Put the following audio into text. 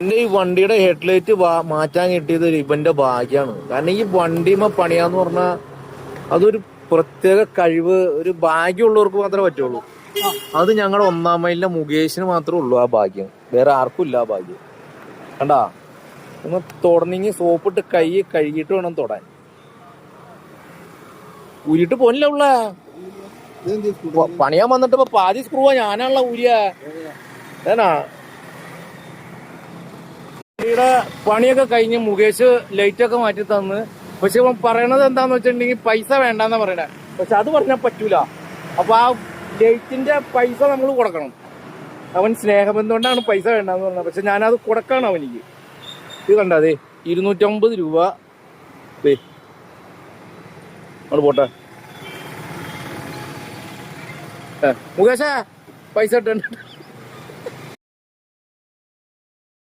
എന്റെ ഈ വണ്ടിയുടെ ഹെഡ്ലൈറ്റ് മാറ്റാൻ കിട്ടിയത് ഇവന്റെ ഭാഗ്യാണ്. കാരണം ഈ വണ്ടിമ പണിയാന്ന് പറഞ്ഞാൽ അതൊരു പ്രത്യേക കഴിവ്, ഒരു ഭാഗ്യമുള്ളവർക്ക് മാത്രമേ പറ്റുള്ളൂ. അത് ഞങ്ങളുടെ 1-ാം മൈലിലെ മുകേഷിന് മാത്രമേ ഉള്ളൂ ആ ഭാഗ്യം, വേറെ ആർക്കും ഇല്ല ആ ഭാഗ്യം. കണ്ടാ, ഒന്ന് തുടങ്ങി സോപ്പിട്ട് കൈ കഴുകിയിട്ട് വേണം തൊടാൻ. ഊരിട്ട് പോനില്ല ഉള്ള പണിയാൻ വന്നിട്ട് ഇപ്പൊ പാതി സ്ക്രൂവാ ഞാനാണല്ലോ ഊരിയ. ഏനാ വണ്ടിയുടെ പണിയൊക്കെ കഴിഞ്ഞ് മുകേഷ് ലൈറ്റ് ഒക്കെ മാറ്റി തന്ന്. പക്ഷെ ഇവൻ പറയണത് എന്താന്ന് വെച്ചിട്ടുണ്ടെങ്കിൽ പൈസ വേണ്ടെന്നാ പറയണേ. പക്ഷെ അത് പറഞ്ഞാൽ പറ്റൂല. അപ്പൊ ആ ലൈറ്റിന്റെ പൈസ നമ്മൾ കൊടുക്കണം. അവൻ സ്നേഹബന്ധം കൊണ്ടാണ് പൈസ വേണ്ടെന്ന് പറഞ്ഞത്. പക്ഷെ ഞാനത് കൊടുക്കണം അവനിക്ക്. ഇത് കണ്ടാ, അതെ 250 രൂപ. അവിടെ പോട്ടെ. മുകേഷേ, പൈസ ഇട്ടുണ്ട്.